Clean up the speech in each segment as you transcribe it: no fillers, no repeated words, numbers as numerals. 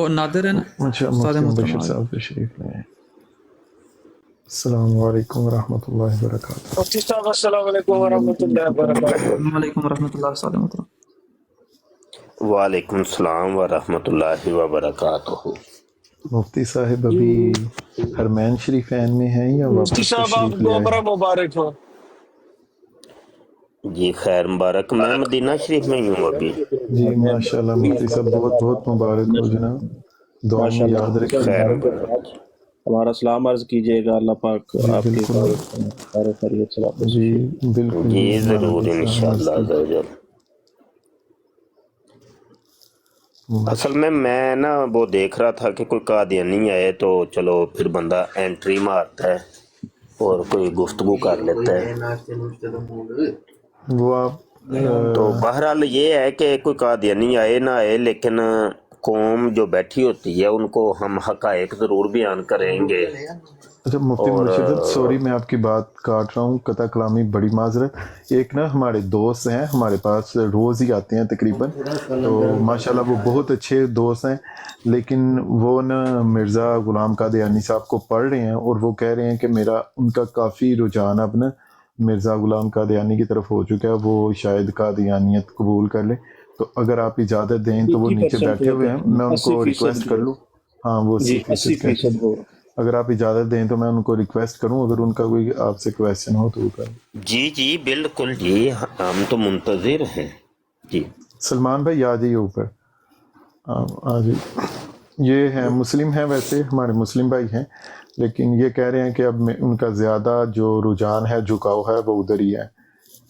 اور نادر ہے نا اچھا استاد مفتی محترم بشیر آ صاحب تشریف لائے ہیں۔ السلام علیکم ورحمۃ اللہ وبرکاتہ۔ مفتی صاحب السلام علیکم ورحمۃ اللہ وبرکاتہ۔ وعلیکم ورحمۃ اللہ استاد محترم۔ وعلیکم السلام ورحمۃ اللہ وبرکاتہ۔ مفتی صاحب ابھی حرمین شریفین میں ہیں یا مفتی واپس صاحب آپ تشریف لے کو آئے بڑا ہیں؟ مبارک ہو۔ جی خیر مبارک، میں مدینہ شریف میں ہی ہوں ابھی۔ جی ماشاءاللہ مفتی صاحب بہت بہت مبارک ہو جناب، دعاؤں میں ماشاءاللہ یاد رکھیے خیر گا۔ مبارک ہمارا سلام عرض کیجیے گا، اللہ پاک جی آپ کی بالکل، سارے خیریت سے واپس جی کیجیے۔ بالکل جی جی، ہمارا ضرور بھی سلام عرض انشاءاللہ کیجیے۔ عزوجل۔ اصل میں نا وہ دیکھ رہا تھا کہ کوئی قادیانی آئے تو چلو پھر بندہ انٹری مارتا ہے اور کوئی گفتگو کر لیتا ہے۔ وہ آپ تو بہرحال یہ ہے کہ کوئی قادیانی آئے نہ آئے، لیکن قوم جو بیٹھی ہوتی ہے ان کو ہم حقائق ضرور بیان کریں گے۔ اچھا مفتی اور مرشد صاحب سوری میں آپ کی بات کاٹ رہا ہوں، قطع کلامی بڑی معذرت۔ ایک نا ہمارے دوست ہیں، ہمارے پاس روز ہی آتے ہیں تقریباً، تو ماشاءاللہ وہ بہت اچھے دوست ہیں، لیکن وہ نا مرزا غلام قادیانی صاحب کو پڑھ رہے ہیں اور وہ کہہ رہے ہیں کہ میرا ان کا کافی رجحان اب نا مرزا غلام قادیانی کی طرف ہو چکا ہے، وہ شاید قادیانیت قبول کر لیں۔ تو اگر آپ اجازت دیں تو وہ نیچے 80% بیٹھے ہوئے ہیں، میں ان کو 80% ریکویسٹ کر لوں۔ ہاں وہ جی 80% کہتے ہیں۔ 80% وہ اگر آپ اجازت دیں تو میں ان کو ریکویسٹ کروں، اگر ان کا کوئی آپ سے کویسچن ہو تو وہ کریں۔ جی جی بالکل جی، ہم تو منتظر ہیں جی۔ سلمان بھائی آ جائیے اوپر، آ جائیے۔ یہ ہیں مسلم ہیں، ویسے ہمارے مسلم بھائی ہیں، لیکن یہ کہہ رہے ہیں کہ اب ان کا زیادہ جو رجحان ہے، جھکاؤ ہے، وہ ادھر ہی ہے،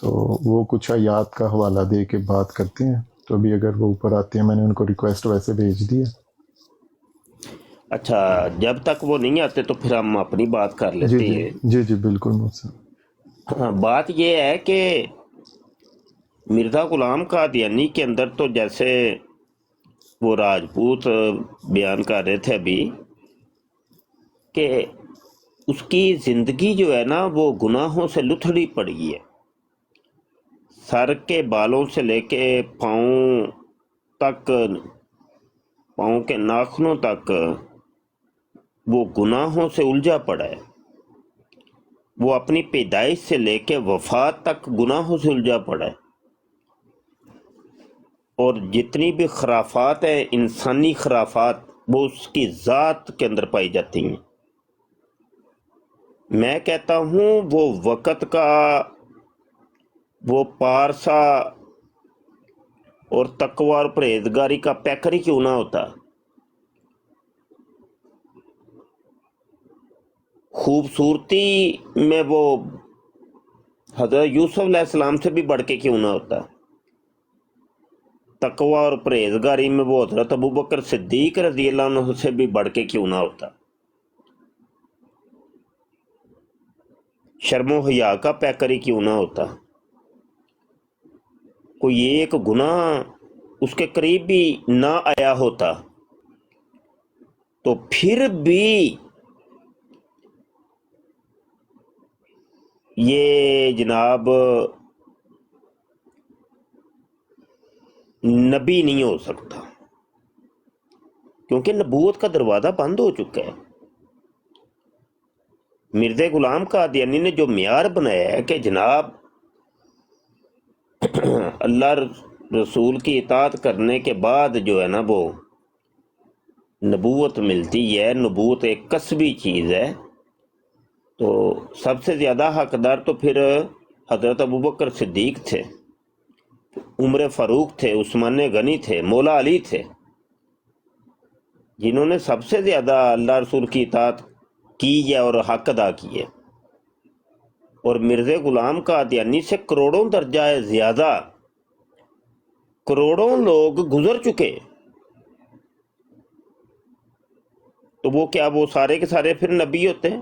تو وہ کچھ آیات کا حوالہ دے کے بات کرتے ہیں۔ تو ابھی اگر وہ اوپر آتے ہیں، میں نے ان کو ریکویسٹ ویسے بھیج دی ہے۔ اچھا جب تک وہ نہیں آتے تو پھر ہم اپنی بات کر جی لیتے جی ہیں۔ جی جی بالکل مجھ ہاں، بات یہ ہے کہ مرزا غلام قادیانی کے اندر تو جیسے وہ راجپوت بیان کر رہے تھے ابھی کہ اس کی زندگی جو ہے نا وہ گناہوں سے لتھڑی پڑی ہے، سر کے بالوں سے لے کے پاؤں تک، پاؤں کے ناخنوں تک وہ گناہوں سے الجھا پڑا ہے۔ وہ اپنی پیدائش سے لے کے وفات تک گناہوں سے الجھا پڑا ہے، اور جتنی بھی خرافات ہیں، انسانی خرافات، وہ اس کی ذات کے اندر پائی جاتی ہیں۔ میں کہتا ہوں وہ وقت کا وہ پارسا اور تقوی اور پرہیزگاری کا پیکر ہی کیوں نہ ہوتا، خوبصورتی میں وہ حضرت یوسف علیہ السلام سے بھی بڑھ کے کیوں نہ ہوتا، تقوی اور پرہیزگاری میں وہ حضرت ابوبکر صدیق رضی اللہ عنہ سے بھی بڑھ کے کیوں نہ ہوتا، شرم و حیا کا پیکر ہی کیوں نہ ہوتا۔ کوئی ایک گناہ اس کے قریب بھی نہ آیا ہوتا تو پھر بھی یہ جناب نبی نہیں ہو سکتا، کیونکہ نبوت کا دروازہ بند ہو چکا ہے۔ مرزا غلام قادیانی نے جو معیار بنایا ہے کہ جناب اللہ رسول کی اطاعت کرنے کے بعد جو ہے نا وہ نبوت ملتی ہے، نبوت ایک کسبی چیز ہے، تو سب سے زیادہ حقدار تو پھر حضرت ابوبکر صدیق تھے، عمر فاروق تھے، عثمان غنی تھے، مولا علی تھے، جنہوں نے سب سے زیادہ اللہ رسول کی اطاعت کی ہے اور حق ادا کیے، اور مرزا غلام قادیانی سے کروڑوں درجہ زیادہ کروڑوں لوگ گزر چکے، تو وہ کیا وہ سارے کے سارے پھر نبی ہوتے ہیں؟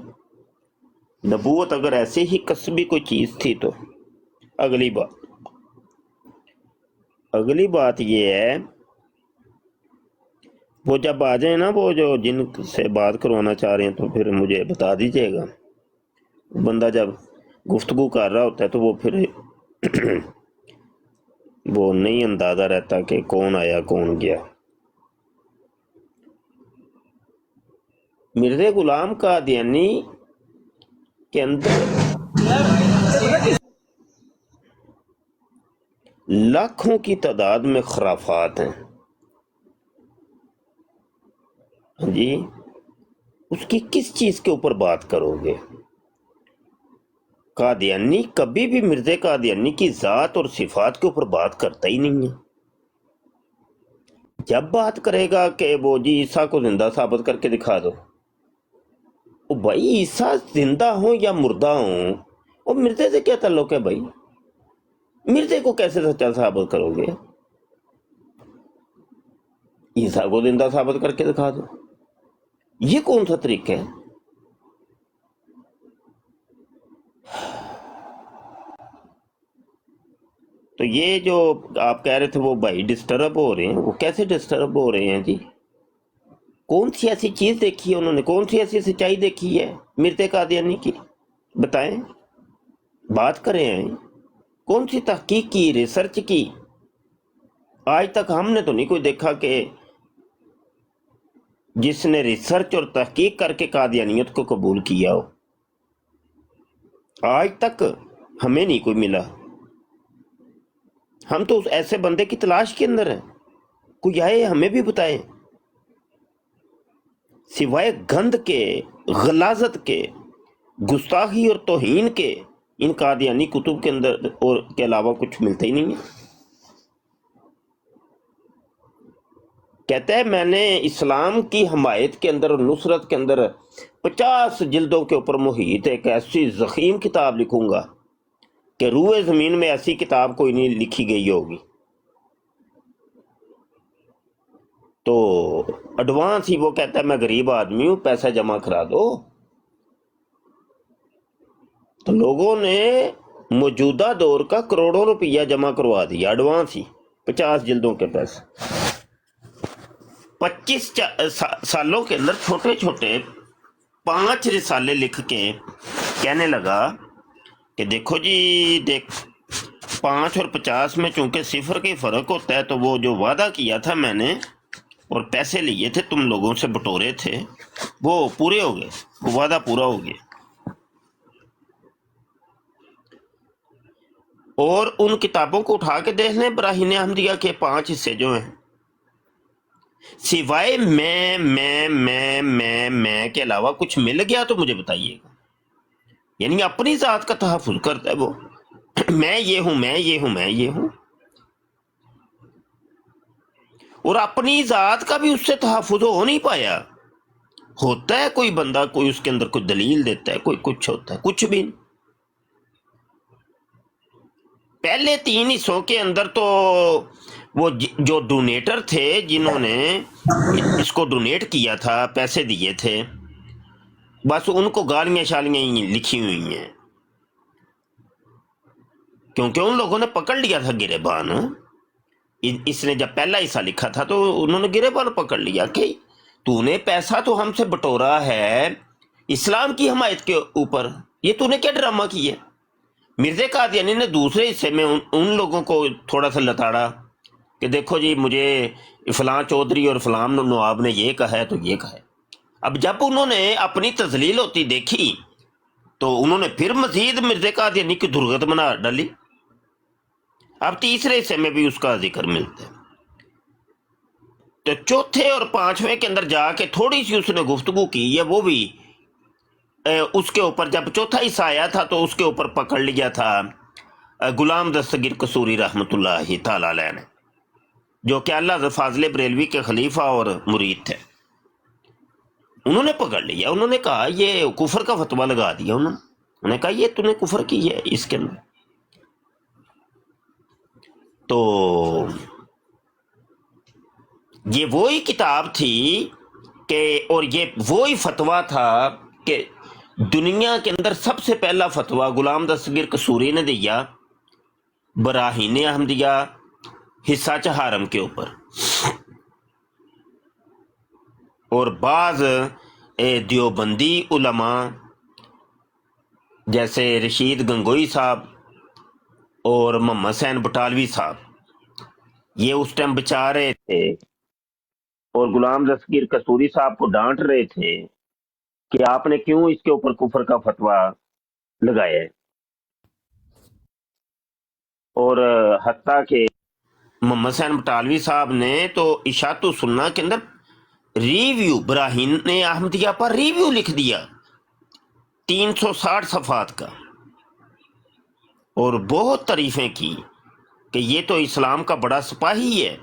نبوت اگر ایسے ہی کسبی کوئی چیز تھی تو اگلی بات یہ ہے، وہ جب آ جائیں نا، وہ جو جن سے بات کروانا چاہ رہے ہیں تو پھر مجھے بتا دیجیے گا۔ بندہ جب گفتگو کر رہا ہوتا ہے تو وہ پھر وہ نہیں اندازہ رہتا کہ کون آیا کون گیا۔ مرزا غلام قادیانی کے اندر لاکھوں کی تعداد میں خرافات ہیں جی، اس کی کس چیز کے اوپر بات کرو گے؟ قادیانی کبھی بھی مرزا قادیانی کی ذات اور صفات کے اوپر بات کرتا ہی نہیں ہے۔ جب بات کرے گا کہ وہ جی عیسیٰ کو زندہ ثابت کر کے دکھا دو، او بھائی عیسیٰ زندہ ہوں یا مردہ ہوں، اور مرزے سے کیا تعلق ہے بھائی؟ مرزے کو کیسے سچا ثابت کرو گے؟ عیسیٰ کو زندہ ثابت کر کے دکھا دو، یہ کون سا طریقہ ہے؟ تو یہ جو آپ کہہ رہے تھے وہ بھائی ڈسٹرب ہو رہے ہیں، وہ کیسے ڈسٹرب ہو رہے ہیں جی؟ کون سی ایسی چیز دیکھی ہے انہوں نے، کون سی ایسی سچائی دیکھی ہے مرزا قادیانی کی؟ بتائیں، بات کریں، کون سی تحقیق کی، ریسرچ کی؟ آج تک ہم نے تو نہیں کوئی دیکھا کہ جس نے ریسرچ اور تحقیق کر کے قادیانیت کو قبول کیا ہو، آج تک ہمیں نہیں کوئی ملا۔ ہم تو اس ایسے بندے کی تلاش کے اندر ہیں، کوئی آئے ہمیں بھی بتائے، سوائے گند کے، غلاظت کے، گستاخی اور توہین کے ان قادیانی کتب کے اندر اور کے علاوہ کچھ ملتا ہی نہیں ہے۔ کہتا ہے میں نے اسلام کی حمایت کے اندر اور نصرت کے اندر 50 جلدوں کے اوپر محیط ایک ایسی ضخیم کتاب لکھوں گا کہ روئے زمین میں ایسی کتاب کوئی نہیں لکھی گئی ہوگی۔ تو ایڈوانس ہی وہ کہتا ہے میں غریب آدمی ہوں، پیسہ جمع کرا دو۔ تو لوگوں نے موجودہ دور کا کروڑوں روپیہ جمع کروا دیا ایڈوانس ہی، 50 جلدوں کے پیسے۔ 25 سالوں کے اندر چھوٹے چھوٹے 5 رسالے لکھ کے کہنے لگا کہ دیکھو جی 5 اور 50 میں چونکہ صفر کا فرق ہوتا ہے، تو وہ جو وعدہ کیا تھا میں نے اور پیسے لیے تھے تم لوگوں سے بٹورے تھے، وہ پورے ہو گئے، وہ وعدہ پورا ہو گیا۔ اور ان کتابوں کو اٹھا کے دیکھ لیں، براہین احمدیہ کے 5 حصے جو ہیں، سوائے میں کے علاوہ کچھ مل گیا تو مجھے بتائیے گا۔ یعنی اپنی ذات کا تحفظ کرتا ہے وہ، میں یہ ہوں، میں یہ ہوں، میں یہ ہوں، اور اپنی ذات کا بھی اس سے تحفظ ہو نہیں پایا۔ ہوتا ہے کوئی بندہ، کوئی اس کے اندر کوئی دلیل دیتا ہے، کوئی کچھ ہوتا ہے، کچھ بھی نہیں۔ پہلے 3 حصوں کے اندر تو وہ جو ڈونیٹر تھے، جنہوں نے اس کو ڈونیٹ کیا تھا، پیسے دیے تھے، بس ان کو گالیاں شالیاں ہی لکھی ہوئی ہیں، کیونکہ ان لوگوں نے پکڑ لیا تھا گریبان۔ اس نے جب پہلا حصہ لکھا تھا تو انہوں نے گریبان پکڑ لیا کہ تو نے پیسہ تو ہم سے بٹورا ہے اسلام کی حمایت کے اوپر، یہ تو نے کیا ڈرامہ کیا؟ مرزا قادیانی نے دوسرے حصے میں ان لوگوں کو تھوڑا سا لتاڑا کہ دیکھو جی مجھے فلاں چودھری اور فلاں نواب نے یہ کہا ہے تو یہ کہا ہے۔ اب جب انہوں نے اپنی تذلیل ہوتی دیکھی تو انہوں نے پھر مزید مرزا قادیانی کی درگت بنا ڈالی۔ اب تیسرے حصے میں بھی اس کا ذکر ملتا ہے۔ تو چوتھے اور 5ویں کے اندر جا کے تھوڑی سی اس نے گفتگو کی ہے، وہ بھی اس کے اوپر جب چوتھا حصہ آیا تھا تو اس کے اوپر پکڑ لیا تھا غلام دستگیر قصوری رحمۃ اللہ تعالی علیہ نے، جو کہ اللہ فاضل بریلوی کے خلیفہ اور مرید تھے۔ انہوں نے پکڑ لیا، انہوں نے کہا یہ کفر کا فتویٰ لگا دیا، انہوں نے کہا یہ تو نے کفر کی ہے اس کے اندر۔ تو یہ وہی کتاب تھی کہ، اور یہ وہی فتویٰ تھا کہ دنیا کے اندر سب سے پہلا فتویٰ غلام دستگیر قصوری نے دیا براہین احمدیہ حصہ چہارم کے اوپر، اور بعض دیوبندی علماء جیسے رشید گنگوئی صاحب اور محمد حسین بٹالوی صاحب، یہ اس ٹائم بچا رہے تھے اور غلام دستگیر قصوری صاحب کو ڈانٹ رہے تھے کہ آپ نے کیوں اس کے اوپر کفر کا فتویٰ لگایا ہے، اور حتیٰ کہ محمد حسین بٹالوی صاحب نے تو اشاعت السنہ کے اندر ریویو براہین نے احمدیہ پر ریویو لکھ دیا 360 صفحات کا، اور بہت تعریفیں کی کہ یہ تو اسلام کا بڑا سپاہی ہے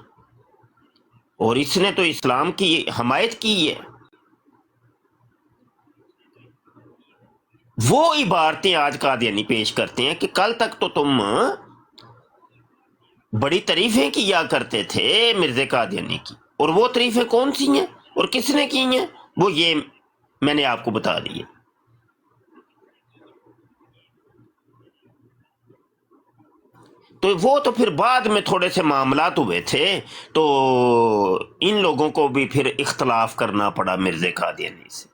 اور اس نے تو اسلام کی حمایت کی ہے۔ وہ عبارتیں آج قادیانی پیش کرتے ہیں کہ کل تک تو تم بڑی تعریفیں کیا کرتے تھے مرزا قادیانی کی، اور وہ تعریفیں کون سی ہیں اور کس نے کی ہیں، وہ یہ میں نے آپ کو بتا دی ہے۔ تو وہ تو پھر بعد میں تھوڑے سے معاملات ہوئے تھے تو ان لوگوں کو بھی پھر اختلاف کرنا پڑا مرزا قادیانی سے،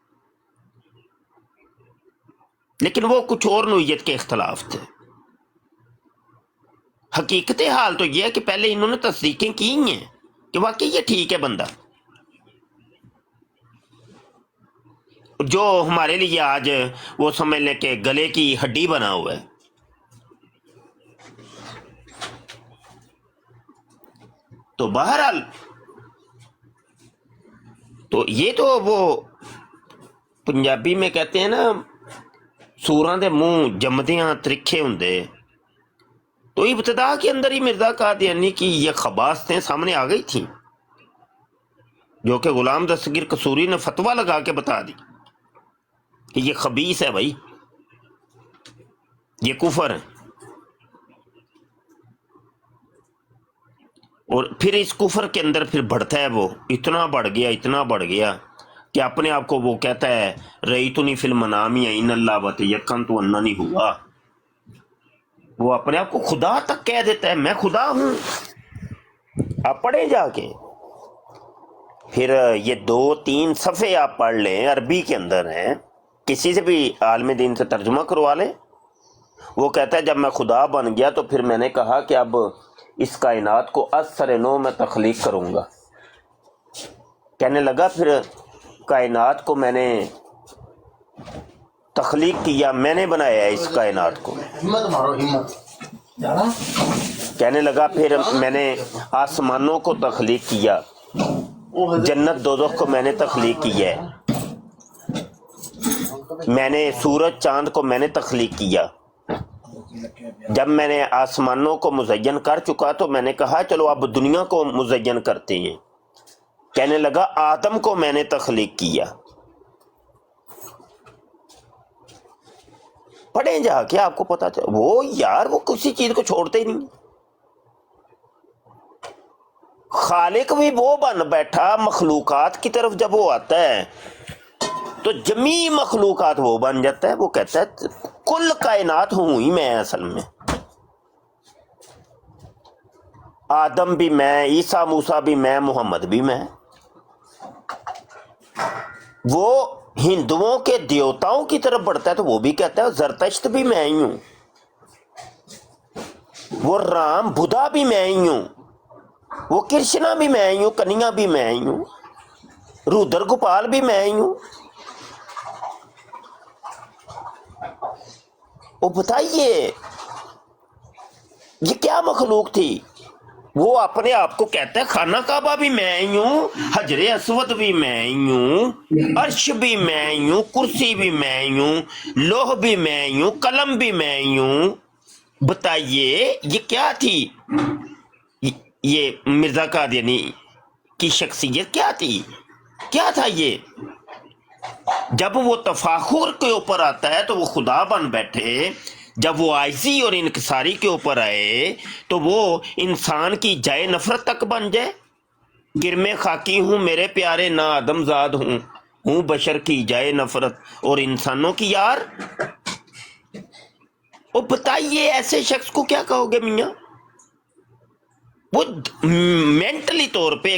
لیکن وہ کچھ اور نوعیت کے اختلاف تھے۔ حقیقت حال تو یہ ہے کہ پہلے انہوں نے تصدیقیں کی ہیں کہ واقعی یہ ٹھیک ہے بندہ، جو ہمارے لیے آج وہ سمجھ لیں کہ گلے کی ہڈی بنا ہوا ہے۔ تو بہرحال تو یہ تو وہ پنجابی میں کہتے ہیں نا سوراں دے منہ جمدیاں ترکھے ہوندے، تو ابتدا کے اندر ہی مرزا قادیانی کی یہ خباثتیں سامنے آ گئی تھیں، جو کہ غلام دستگیر قصوری نے فتویٰ لگا کے بتا دی کہ یہ خبیث ہے بھائی، یہ کفر ہے۔ اور پھر اس کفر کے اندر پھر بڑھتا ہے، وہ اتنا بڑھ گیا کہ اپنے آپ کو وہ کہتا ہے رأیتنی فی المنام ان اللہ وتیقنت اننی ہوا، وہ اپنے آپ کو خدا تک کہہ دیتا ہے میں خدا ہوں۔ آپ پڑھیں جا کے، پھر یہ 2-3 صفحے آپ پڑھ لیں، عربی کے اندر ہیں، کسی سے بھی عالم دین سے ترجمہ کروا لیں۔ وہ کہتا ہے جب میں خدا بن گیا تو پھر میں نے کہا کہ اب اس کائنات کو از سر نو میں تخلیق کروں گا۔ کہنے لگا پھر کائنات کو میں نے تخلیق کیا، میں نے بنایا ہے اس کائنات کو۔ کہنے لگا پھر میں نے آسمانوں کو تخلیق کیا، جنت دوزخ کو میں نے تخلیق کیا ہے، میں نے سورج چاند کو میں نے تخلیق کیا۔ جب میں نے آسمانوں کو مزین کر چکا تو میں نے کہا چلو اب دنیا کو مزین کرتے ہیں۔ کہنے لگا آدم کو میں نے تخلیق کیا۔ پڑھیں جا کے آپ کو پتا چل، وہ یار وہ کسی چیز کو چھوڑتے ہی نہیں۔ خالق بھی وہ بن بیٹھا، مخلوقات کی طرف جب وہ آتا ہے تو جمیع مخلوقات وہ بن جاتا ہے۔ وہ کہتا ہے کل کائنات ہوں ہی میں، اصل میں آدم بھی میں، عیسیٰ موسیٰ بھی میں، محمد بھی میں۔ وہ ہندوؤں کے دیوتاؤں کی طرف بڑھتا ہے تو وہ بھی کہتا ہے زرتشت بھی میں ہی ہوں، وہ رام بدھا بھی میں ہی ہوں، وہ کرشنا بھی میں ہی ہوں، کنیا بھی میں ہی ہوں، رودر گوپال بھی میں ہی ہوں۔ وہ بتائیے یہ کیا مخلوق تھی؟ وہ اپنے آپ کو کہتا ہے خانہ کعبہ بھی میں ہی ہوں، حجر اسود بھی میں ہی ہوں، عرش بھی میں ہی ہوں، کرسی بھی میں ہی ہوں، لوح بھی میں ہی ہوں، قلم بھی میں ہی ہوں۔ بتائیے یہ کیا تھی؟ یہ مرزا قادیانی کی شخصیت کیا تھی؟ کیا تھا یہ؟ جب وہ تفاخر کے اوپر آتا ہے تو وہ خدا بن بیٹھے، جب وہ عاجزی اور انکساری کے اوپر آئے تو وہ انسان کی جائے نفرت تک بن جائے۔ گرم خاکی ہوں میرے پیارے نا آدم زاد ہوں بشر کی جائے نفرت اور انسانوں کی یار۔ وہ بتائیے ایسے شخص کو کیا کہو گے میاں؟ وہ مینٹلی طور پہ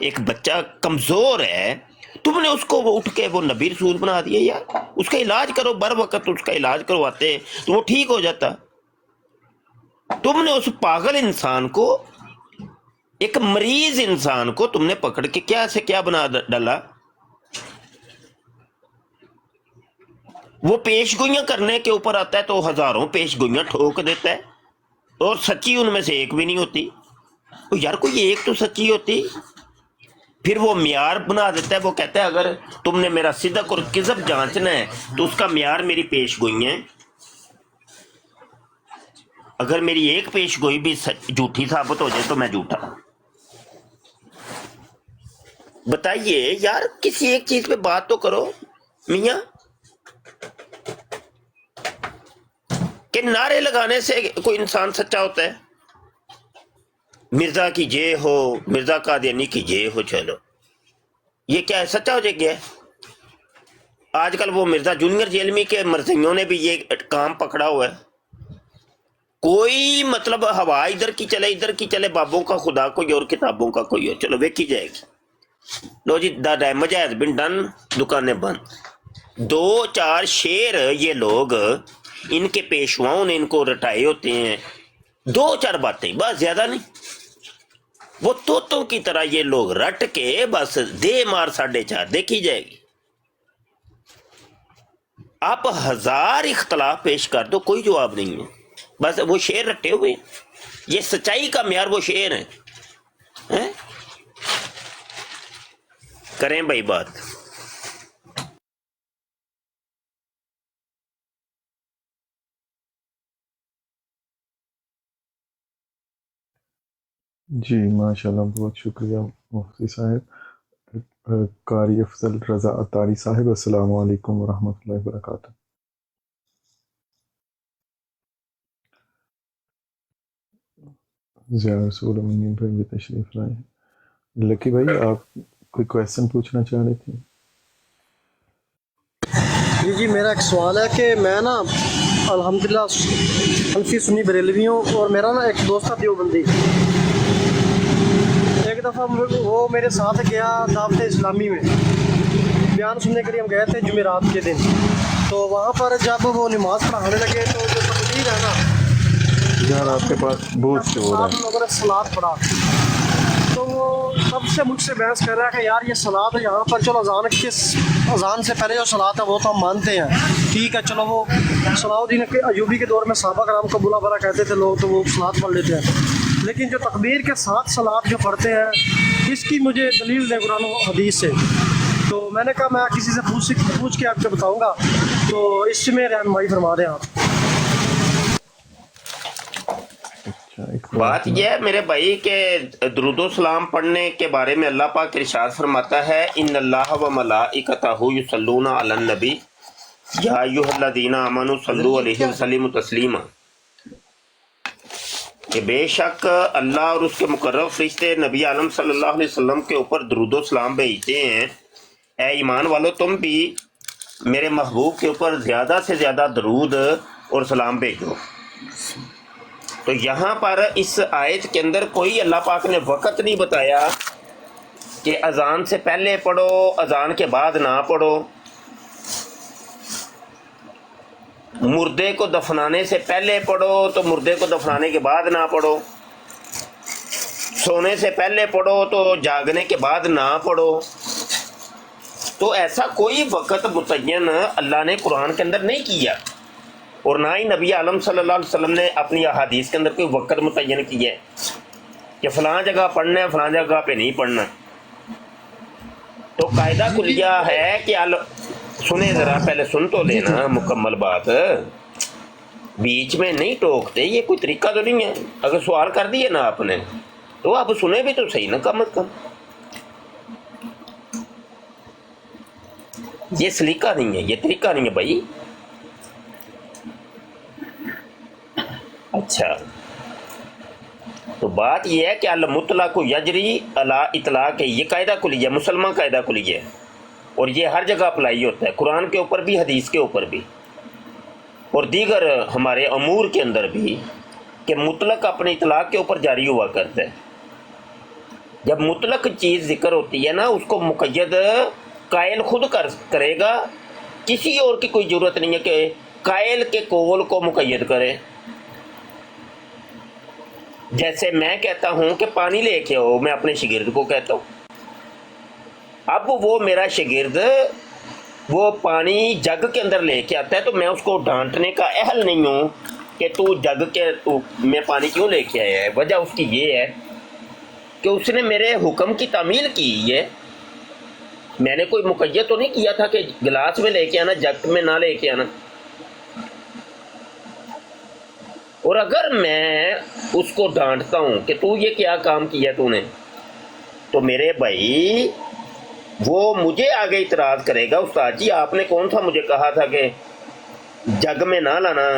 ایک بچہ کمزور ہے، تم نے اس کو وہ اٹھ کے وہ نبی رسول بنا دیا۔ یار اس کا علاج کرو، بر وقت اس کا علاج کرواتے تو وہ ٹھیک ہو جاتا۔ تم نے اس پاگل انسان کو، ایک مریض انسان کو تم نے پکڑ کے کیا سے کیا بنا ڈالا۔ وہ پیش گوئیاں کرنے کے اوپر آتا ہے تو ہزاروں پیش گوئیاں ٹھوک دیتا ہے اور سچی ان میں سے ایک بھی نہیں ہوتی. تو یار کوئی ایک تو سچی ہوتی. پھر وہ معیار بنا دیتا ہے, وہ کہتا ہے اگر تم نے میرا صدق اور کذب جانچنا ہے تو اس کا معیار میری پیش گوئی ہیں. اگر میری ایک پیش گوئی بھی جھوٹی ثابت ہو جائے تو میں جھوٹا. بتائیے یار کسی ایک چیز پہ بات تو کرو میاں. کہ نعرے لگانے سے کوئی انسان سچا ہوتا ہے؟ مرزا کی جے ہو, مرزا قادیانی کی جے ہو, چلو یہ کیا ہے, سچا ہو جائے گیا. آج کل وہ مرزا جونیئر جیلمی کے مرزیوں نے بھی یہ کام پکڑا ہوا ہے. کوئی مطلب ہوا ادھر کی چلے ادھر کی چلے, بابوں کا خدا کوئی اور کتابوں کا کوئی اور, چلو ویکھی جائے گی. لو جی the damage has been done, دکانیں بند. 2-4 شیر یہ لوگ ان کے پیشواؤں نے ان کو رٹائے ہوتے ہیں, 2-4 باتیں بس, زیادہ نہیں. وہ طوطوں کی طرح یہ لوگ رٹ کے بس دے مار 4.5 دیکھی جائے گی. آپ 1000 اختلاف پیش کر دو کوئی جواب نہیں ہے, بس وہ شیر رٹے ہوئے. یہ سچائی کا معیار وہ شیر ہیں. کریں بھائی بات. جی ماشاءاللہ, بہت شکریہ مفتی صاحب. قاری افضل رضا اطاری صاحب, السلام علیکم ورحمۃ اللہ وبرکاتہ. ضیاء رسول امین بھائی بھی تشریف لائے ہیں. لکی بھائی آپ کوئی کویسچن پوچھنا چاہ رہے تھے؟ جی میرا ایک سوال ہے کہ میں نا الحمدللہ حنفی سنی بریلوی ہوں, اور میرا نا ایک دوست تھا دیوبندی. ایک دفعہ وہ میرے ساتھ گیا دعوت اسلامی میں, بیان سننے کے لیے ہم گئے تھے جمعرات کے دن. تو وہاں پر جب وہ نماز پڑھانے لگے تو جو تقریر ہے نا, یار آپ کے پاس بہت شور ہے. لوگوں نے سلاد پڑھا تو وہ سب سے مجھ سے بحث کر رہا ہے کہ یار یہ سلاد یہاں پر, چلو اذان سے پہلے جو سلاد ہے وہ تو ہم مانتے ہیں, ٹھیک ہے چلو. وہ صلاح الدین ایوبی کے دور میں صحابہ کرام کو بلا بلا کہتے تھے لوگ, تو وہ سلاد پڑھ لیتے ہیں. لیکن جو تکبیر کے ساتھ سلاد جو پڑھتے ہیں اس کی مجھے دلیل دے قرآن و حدیث سے. تو میں نے کہا میں کسی سے پوچھ کے آپ کو بتاؤں گا, تو اس میں رہنمائی فرما دیں آپ. بات یہ ہے میرے بھائی کہ درود و سلام پڑھنے کے بارے میں اللہ پاک ارشاد فرماتا ہے, ان اللہ و ملائکتہ یصلون علی النبی یا ایھا الذین آمنوا صلوا علیہ وسلموا تسلیما. کہ بے شک اللہ اور اس کے مقرب فرشتے نبی عالم صلی اللہ علیہ وسلم کے اوپر درود و سلام بھیجتے ہیں. اے ایمان والو تم بھی میرے محبوب کے اوپر زیادہ سے زیادہ درود اور سلام بھیجو. تو یہاں پر اس آیت کے اندر کوئی اللہ پاک نے وقت نہیں بتایا کہ اذان سے پہلے پڑھو, اذان کے بعد نہ پڑھو, مردے کو دفنانے سے پہلے پڑھو تو مردے کو دفنانے کے بعد نہ پڑھو, سونے سے پہلے پڑھو تو جاگنے کے بعد نہ پڑھو. تو ایسا کوئی وقت متعین اللہ نے قرآن کے اندر نہیں کیا, اور نہ ہی نبی عالم صلی اللہ علیہ وسلم نے اپنی احادیث کے اندر کوئی وقت متعین کیا ہے کہ فلاں جگہ پڑھنا ہے فلاں جگہ پہ نہیں پڑھنا. تو قاعدہ کلیہ ہے کہ سنیں ذرا, پہلے سن تو لینا مکمل بات, بیچ میں نہیں ٹوکتے. یہ کوئی طریقہ تو نہیں ہے. اگر سوال کر دیے نا آپ نے تو آپ سنیں بھی تو صحیح نا کم از کم. یہ سلیقہ نہیں ہے, یہ طریقہ نہیں ہے بھائی. اچھا تو بات یہ ہے کہ المطلق یجری علی اطلاق, یہ قاعدہ کلیہ مسلمان قاعدہ کلیہ ہے, اور یہ ہر جگہ اپلائی ہوتا ہے, قرآن کے اوپر بھی حدیث کے اوپر بھی اور دیگر ہمارے امور کے اندر بھی, کہ مطلق اپنے اطلاق کے اوپر جاری ہوا کرتا ہے. جب مطلق چیز ذکر ہوتی ہے نا اس کو مقید قائل خود کرے گا, کسی اور کی کوئی ضرورت نہیں ہے کہ قائل کے قول کو مقید کرے. جیسے میں کہتا ہوں کہ پانی لے کے آؤ, میں اپنے شاگرد کو کہتا ہوں. اب وہ میرا شاگرد وہ پانی جگ کے اندر لے کے آتا ہے تو میں اس کو ڈانٹنے کا اہل نہیں ہوں کہ تو جگ کے تو میں پانی کیوں لے کے آیا ہے. وجہ اس کی یہ ہے کہ اس نے میرے حکم کی تعمیل کی ہے. میں نے کوئی مقید تو نہیں کیا تھا کہ گلاس میں لے کے آنا جگ میں نہ لے کے آنا. اور اگر میں اس کو ڈانٹتا ہوں کہ تو یہ کیا کام کیا تو نے، تو میرے بھائی وہ مجھے آگے اعتراض کرے گا، استاد جی آپ نے کون تھا مجھے کہا تھا کہ جگ میں نہ لانا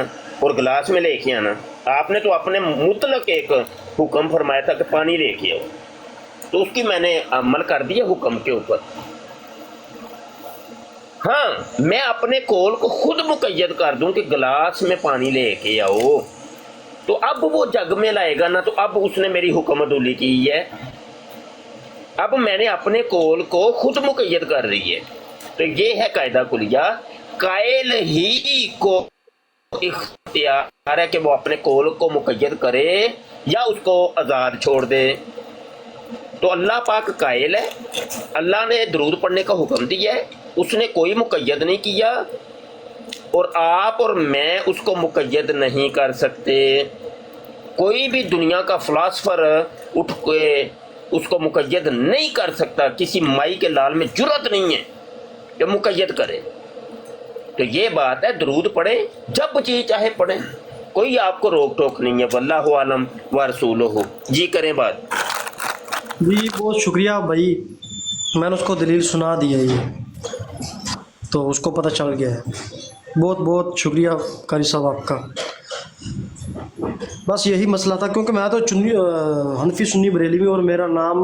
اور گلاس میں لے کے آنا. آپ نے تو اپنے مطلق ایک حکم فرمایا تھا کہ پانی لے کے آؤ، تو اس کی میں نے عمل کر دیا حکم کے اوپر. ہاں میں اپنے قول کو خود مقید کر دوں کہ گلاس میں پانی لے کے آؤ، تو اب وہ جگ میں لائے گا نا، تو اب اس نے میری حکم عدولی کی ہے. اب میں نے اپنے قول کو خود مقید کر رہی ہے. تو یہ ہے قاعدہ کلیہ، قائل ہی کو اختیار ہے کہ وہ اپنے قول کو مقید کرے یا اس کو آزاد چھوڑ دے. تو اللہ پاک قائل ہے، اللہ نے درود پڑھنے کا حکم دیا ہے، اس نے کوئی مقید نہیں کیا، اور آپ اور میں اس کو مقید نہیں کر سکتے. کوئی بھی دنیا کا فلاسفر اٹھ کے اس کو مقید نہیں کر سکتا. کسی مائی کے لال میں جرأت نہیں ہے کہ مقید کرے. تو یہ بات ہے، درود پڑھیں جب جی چاہے پڑھیں، کوئی آپ کو روک ٹوک نہیں ہے. واللہ عالم و رسولہ. جی کریں بات. جی بہت شکریہ بھائی، میں نے اس کو دلیل سنا دی ہے یہ، تو اس کو پتہ چل گیا ہے. بہت بہت شکریہ قاری صاحب آپ کا. بس یہی مسئلہ تھا، کیونکہ میں تو حنفی سنی بریلوی اور میرا نام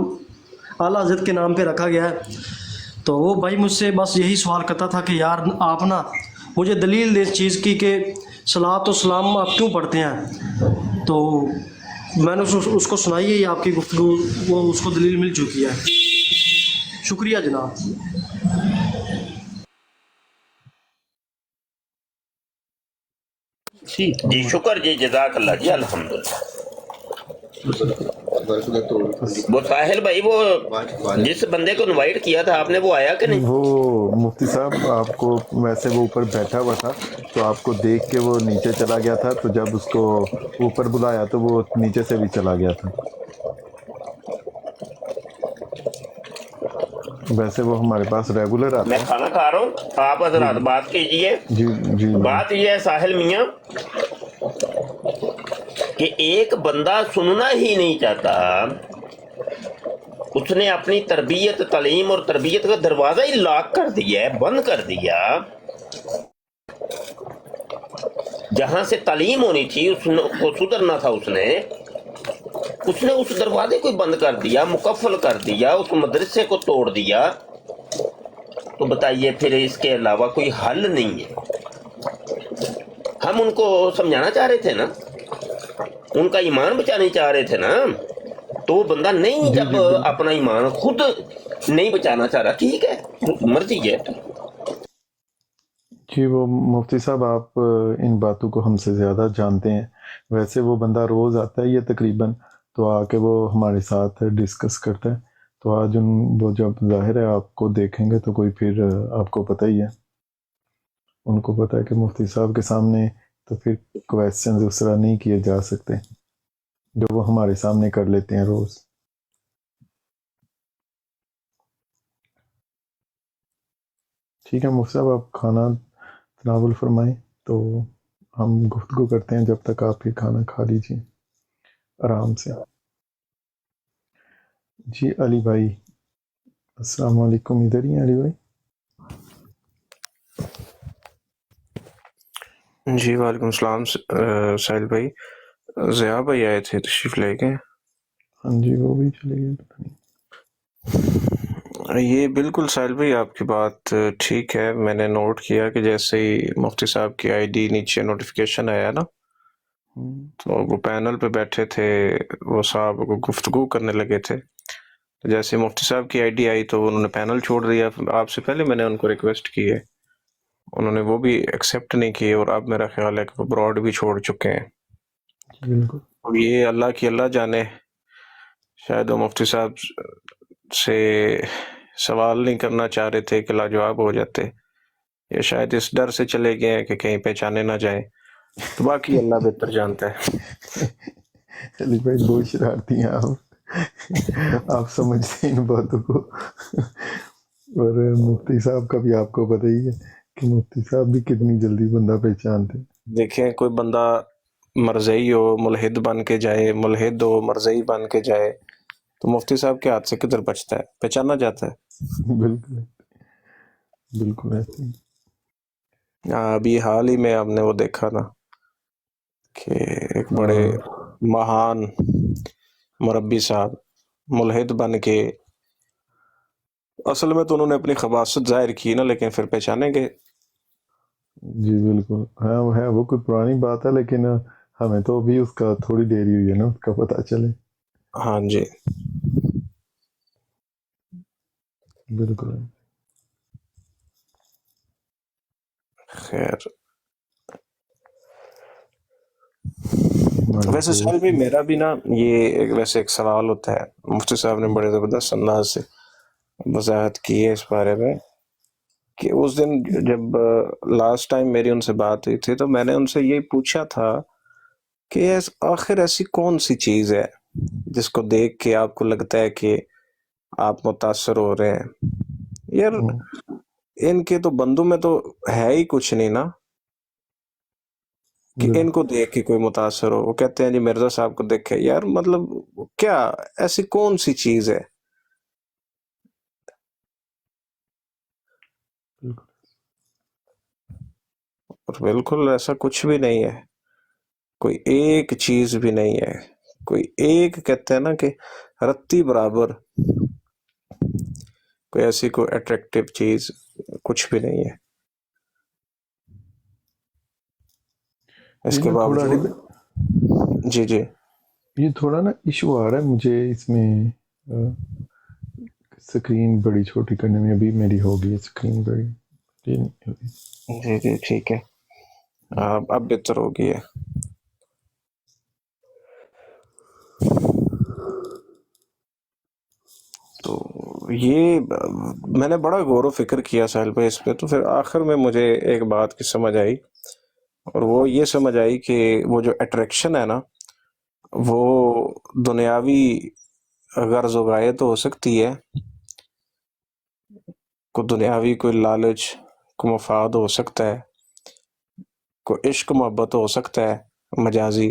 اعلیٰ حضرت کے نام پہ رکھا گیا ہے. تو وہ بھائی مجھ سے بس یہی سوال کرتا تھا کہ یار آپ نا مجھے دلیل دے اس چیز کی کہ صلاۃ و سلام آپ کیوں پڑھتے ہیں. تو میں نے اس کو سنائی ہے یہ آپ کی گفتگو، وہ اس کو دلیل مل چکی ہے. شکریہ جناب. جی شکر جی، جزاک اللہ جی، الحمدللہ. وہ ساحل بھائی، وہ جس بندے کو انوائٹ کیا تھا آپ نے، وہ آیا کہ نہیں؟ وہ مفتی صاحب آپ کو ویسے وہ اوپر بیٹھا ہوا تھا تو آپ کو دیکھ کے وہ نیچے چلا گیا تھا، تو جب اس کو اوپر بلایا تو وہ نیچے سے بھی چلا گیا تھا. ویسے وہ ہمارے پاس ریگولر آتا میں ہے. کھانا کھا رہا ہوں، آپ حضرات بات کیجئے. جی جی بات یہ ہے ساحل میاں کہ ایک بندہ سننا ہی نہیں چاہتا، اس نے اپنی تربیت، تعلیم اور تربیت کا دروازہ ہی لاک کر دیا ہے، بند کر دیا. جہاں سے تعلیم ہونی تھی اس کو سدھرنا تھا، اس نے اس دروازے کو بند کر دیا، مکفل کر دیا، اس مدرسے کو توڑ دیا. تو بتائیے پھر اس کے علاوہ کوئی حل نہیں ہے. ہم ان کو سمجھانا چاہ رہے تھے نا، ان کا ایمان بچانے چاہ رہے تھے نا. تو وہ بندہ نہیں، جب اپنا ایمان خود نہیں بچانا چاہ رہا، ٹھیک ہے مرضی ہے. جی وہ مفتی صاحب آپ ان باتوں کو ہم سے زیادہ جانتے ہیں. ویسے وہ بندہ روز آتا ہے یہ تقریباً، تو آ کے وہ ہمارے ساتھ ڈسکس کرتا ہے. تو آج وہ جب ظاہر ہے آپ کو دیکھیں گے تو کوئی پھر آپ کو پتہ ہی ہے، ان کو پتہ ہے کہ مفتی صاحب کے سامنے تو پھر کویسچنز اس طرح نہیں کیے جا سکتے جو وہ ہمارے سامنے کر لیتے ہیں روز. ٹھیک ہے مفتی صاحب، آپ کھانا تناول فرمائیں تو ہم گفتگو کرتے ہیں جب تک آپ یہ کھانا کھا لیجیے آرام سے. جی علی بھائی السلام علیکم، ادھر ہی ہیں علی بھائی؟ جی وعلیکم السلام ساحل بھائی. ضیاء بھائی آئے تھے، تشریف لے گئے؟ ہاں جی وہ بھی چلے گئے، پتہ نہیں. یہ بالکل ساحل بھائی آپ کی بات ٹھیک ہے. میں نے نوٹ کیا کہ جیسے ہی مفتی صاحب کی آئی ڈی نیچے نوٹیفیکیشن آیا نا، تو وہ پینل پہ بیٹھے تھے، وہ صاحب کو گفتگو کرنے لگے تھے. جیسے مفتی صاحب کی آئی ڈی آئی تو انہوں نے پینل چھوڑ دیا. آپ سے پہلے میں نے ان کو ریکویسٹ کی ہے، انہوں نے وہ بھی ایکسیپٹ نہیں کیے، اور اب میرا خیال ہے کہ وہ براڈ بھی چھوڑ چکے ہیں. بالکل. اب یہ اللہ کی اللہ جانے، شاید وہ مفتی صاحب سے سوال نہیں کرنا چاہ رہے تھے کہ لاجواب ہو جاتے. یا شاید اس ڈر سے چلے گئے ہیں کہ کہیں پہچانے نہ جائیں، تو باقی اللہ بہتر جانتا ہے۔ علی بھائی بہت شرارتی ہیں آپ سمجھتے ہیں ان باتوں کو، اور مفتی صاحب کا بھی آپ کو پتہ ہی ہے کہ مفتی صاحب بھی کتنی جلدی بندہ پہچانتے ہیں۔ دیکھیں کوئی بندہ مرزئی ہو، ملحد بن کے جائے، ملحد ہو مرزئی بن کے جائے، تو مفتی صاحب کے ہاتھ سے کدھر بچتا ہے، پہچانا جاتا ہے۔ بالکل بالکل ایسے ہی۔ ابھی حال ہی میں ہم نے وہ دیکھا نا کہ ایک بڑے مہان مربی صاحب ملحد بن کے، اصل میں تو انہوں نے اپنی خباثت ظاہر کی نا، لیکن پھر پہچانے گے۔ جی بالکل، ہاں وہ ہے، وہ کوئی پرانی بات ہے، لیکن ہمیں تو ابھی اس کا تھوڑی دیری ہوئی ہے نا اس کا پتہ چلے۔ ہاں جی بالکل خیر، ویسے سوال بھی میرا بھی نا، یہ ویسے ایک سوال ہوتا ہے، مفتی صاحب نے بڑے زبردست انداز سے وضاحت کی ہے اس بارے میں کہ اس دن جب لاسٹ ٹائم میری ان سے بات ہوئی تھی تو میں نے ان سے یہی پوچھا تھا کہ آخر ایسی کون سی چیز ہے جس کو دیکھ کے آپ کو لگتا ہے کہ آپ متاثر ہو رہے ہیں؟ یار ان کے تو بندوں میں تو ہے ہی کچھ نہیں نا کہ ان کو دیکھ کے کوئی متاثر ہو۔ وہ کہتے ہیں جی مرزا صاحب کو دیکھے، یار مطلب کیا ایسی کون سی چیز ہے؟ اور بالکل ایسا کچھ بھی نہیں ہے، کوئی ایک چیز بھی نہیں ہے، کوئی ایک کہتے ہیں نا کہ رتی برابر کوئی ایسی کوئی اٹریکٹیو چیز کچھ بھی نہیں ہے۔ اس کے باوجود جی جی یہ تھوڑا نا ایشو آ رہا ہے مجھے اس میں، سکرین بڑی چھوٹی کرنے میں، ابھی میری ہوگی سکرین بڑی جی جی ٹھیک ہے، اب بہتر ہو گئی ہے۔ تو یہ میں نے بڑا غور و فکر کیا ساحل بھائی اس پہ، تو پھر آخر میں مجھے ایک بات کی سمجھ آئی، اور وہ یہ سمجھ آئی کہ وہ جو اٹریکشن ہے نا، وہ دنیاوی غرض و غایت تو ہو سکتی ہے، کوئی دنیاوی کوئی لالچ، کوئی مفاد ہو سکتا ہے، کوئی عشق محبت ہو سکتا ہے مجازی،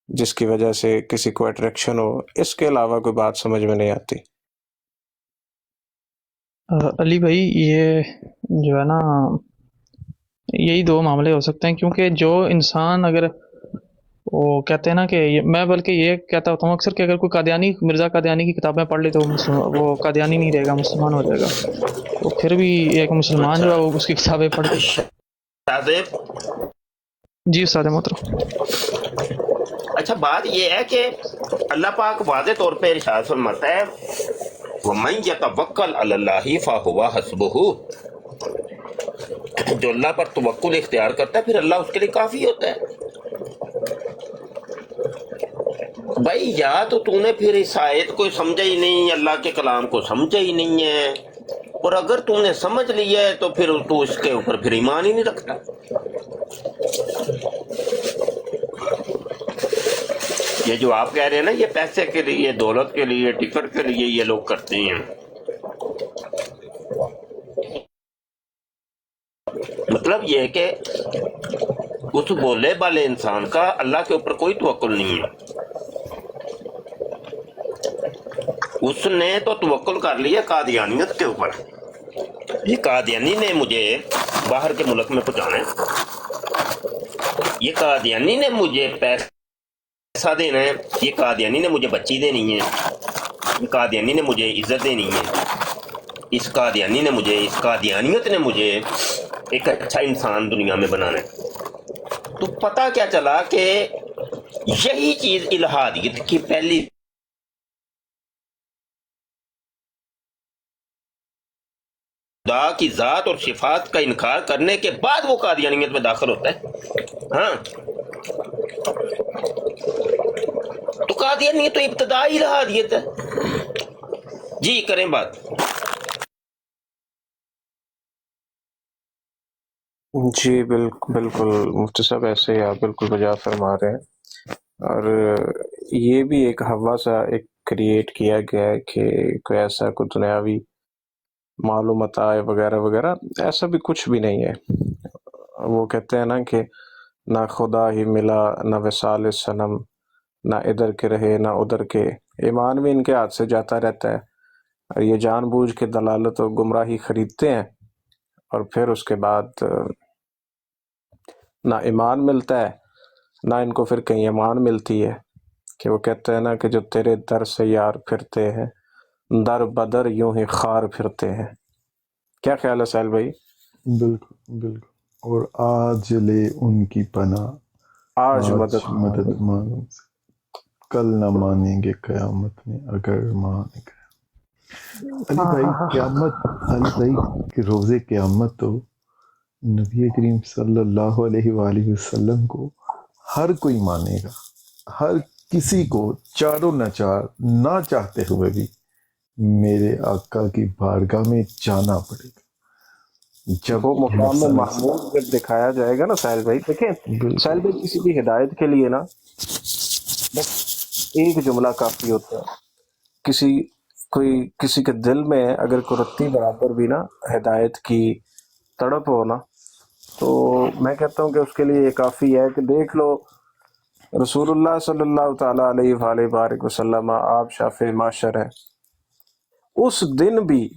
جس کی وجہ سے کسی کو اٹریکشن ہو۔ اس کے علاوہ کوئی بات سمجھ میں نہیں آتی۔ علی بھائی یہ جو ہے نا، یہی دو معاملے ہو سکتے ہیں، کیونکہ جو انسان اگر وہ کہتے ہیں نا کہ میں بلکہ یہ کہتا ہوتا ہوں اکثر کہ اگر کوئی قادیانی، مرزا قادیانی کی کتابیں پڑھ لی تو وہ قادیانی نہیں رہے گا، مسلمان ہو جائے گا۔ تو پھر بھی ایک مسلمان جو ہے وہ اس کی کتابیں پڑھ کے جی استاد محترم۔ اچھا بات یہ ہے کہ اللہ پاک واضح طور پہ ارشاد فرماتا ہے وَمَن يَتَوَكَّلْ عَلَى اللَّهِ فَهُوَ حَسْبُهُ، جو اللہ پر توکل اختیار کرتا ہے پھر اللہ اس کے لیے کافی ہوتا ہے۔ بھائی یا تو نے پھر اس آیت کو سمجھا ہی نہیں، اللہ کے کلام کو سمجھا ہی نہیں ہے، اور اگر نے سمجھ لیا ہے تو پھر تو اس کے اوپر پھر ایمان ہی نہیں رکھتا۔ یہ جو آپ کہہ رہے ہیں نا، یہ پیسے کے لیے، دولت کے لیے، ٹکٹ کے لیے یہ لوگ کرتے ہیں، مطلب یہ کہ اس بولے والے انسان کا اللہ کے اوپر کوئی توکل نہیں ہے۔ اس نے تو توکل کر لیا قادیانیت کے اوپر، یہ قادیانی نے مجھے باہر کے ملک میں پہنچانا ہے، یہ قادیانی نے مجھے پیسہ دینا ہے، یہ قادیانی نے مجھے بچی دینی ہے، یہ قادیانی نے مجھے عزت دینی ہے، اس قادیانی نے مجھے، اس قادیانیت نے مجھے ایک اچھا انسان دنیا میں بنانا ہے۔ تو پتہ کیا چلا کہ یہی چیز الہادیت کی پہلی خدا کی ذات اور صفات کا انکار کرنے کے بعد وہ قادیانیت میں داخل ہوتا ہے۔ ہاں تو قادیانیت تو ابتدائی الہادیت ہے۔ جی کریں بات۔ جی بالکل مفتی صاحب، ایسے ہی آپ بالکل بجا فرما رہے ہیں. اور یہ بھی ایک ہوا سا ایک کریٹ کیا گیا ہے کہ کوئی ایسا کوئی دنیاوی معلومات آئے وغیرہ وغیرہ، ایسا بھی کچھ بھی نہیں ہے. وہ کہتے ہیں نا کہ نہ خدا ہی ملا، نہ وصال صنم، نہ ادھر کے رہے نہ ادھر کے. ایمان بھی ان کے ہاتھ سے جاتا رہتا ہے، اور یہ جان بوجھ کے دلالت و گمراہی خریدتے ہیں، اور پھر اس کے بعد نہ ایمان ملتا ہے، نہ ان کو پھر کہیں امان ملتی ہے. کہ وہ کہتے ہیں نا کہ جو تیرے در سے یار پھرتے ہیں، در بدر یوں ہی خار پھرتے ہیں. کیا خیال ہے سہیل بھائی؟ بالکل بالکل. اور آج لے ان کی پناہ، آج آج مدد مدد مانگ، کل نہ مانیں گے قیامت میں اگر مان گئے. علی بھائی کہ روز قیامت تو نبی کریم صلی اللہ علیہ وآلہ وسلم کو ہر کوئی مانے گا. ہر کسی کو چاروں ناچار نہ چاہتے ہوئے بھی میرے آقا کی بارگاہ میں جانا پڑے گا. جب وہ مقام مسئلہ محمود جب دکھایا جائے گا نا سہیل بھائی، دیکھیں سہیل بھائی، کسی بھی ہدایت کے لیے نا بس ایک جملہ کافی ہوتا ہے. کسی کے دل میں اگر کوئی رتی برابر بھی نا ہدایت کی تڑپ ہو نا، تو میں کہتا ہوں کہ اس کے لیے یہ کافی ہے کہ دیکھ لو رسول اللہ صلی اللہ تعالیٰ علیہ وآلہ بارک وسلم، آپ شافع معاشر ہیں. اس دن بھی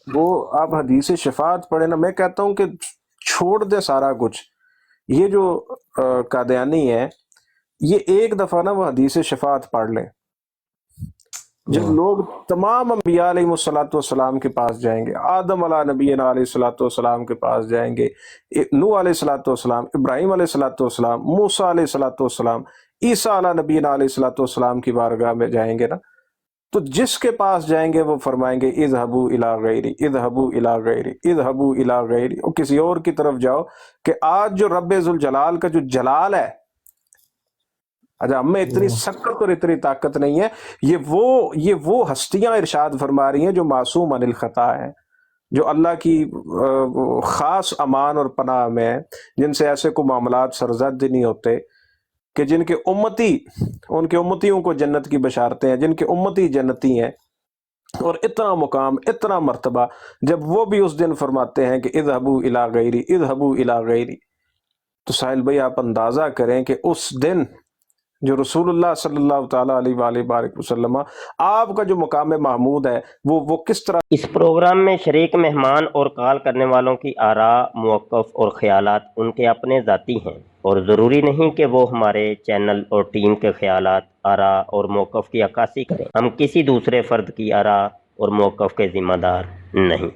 وہ آپ حدیث شفاعت پڑھے نا، میں کہتا ہوں کہ چھوڑ دے سارا کچھ. یہ جو قادیانی ہے، یہ ایک دفعہ نا وہ حدیث شفاعت پڑھ لیں. جب لوگ تمام انبیاء علیہ السلام کے پاس جائیں گے، آدم علیہ نبینا علیہ السلام کے پاس جائیں گے، نوح علیہ السلام، ابراہیم علیہ السلام، موسیٰ علیہ السلام، عیسیٰ علیہ نبینا علیہ السلام کی بارگاہ میں جائیں گے نا، تو جس کے پاس جائیں گے وہ فرمائیں گے اذهبوا الی غیری، اذهبوا الی غیری، اذهبوا الی غیری. اور کسی اور کی طرف جاؤ کہ آج جو رب ذوالجلال کا جو جلال ہے، اچھا ہم میں اتنی سکت اور اتنی طاقت نہیں ہے. یہ وہ ہستیاں ارشاد فرما رہی ہیں جو معصوم عن الخطا ہیں، جو اللہ کی خاص امان اور پناہ میں ہیں، جن سے ایسے کو معاملات سرزد نہیں ہوتے، کہ جن کے امتی ان کے امتیوں کو جنت کی بشارتیں ہیں، جن کے امتی جنتی ہیں. اور اتنا مقام، اتنا مرتبہ، جب وہ بھی اس دن فرماتے ہیں کہ اذهبوا الی غیری، اذهبوا الی غیری. تو ساحل بھائی آپ اندازہ کریں کہ اس دن جو رسول اللہ صلی اللہ تعالیٰ علیہ وآلہ بارک وسلم آپ کا جو مقام محمود ہے وہ کس طرح. اس پروگرام میں شریک مہمان اور کال کرنے والوں کی آراء، موقف اور خیالات ان کے اپنے ذاتی ہیں، اور ضروری نہیں کہ وہ ہمارے چینل اور ٹیم کے خیالات، آراء اور موقف کی عکاسی کریں. ہم کسی دوسرے فرد کی آراء اور موقف کے ذمہ دار نہیں.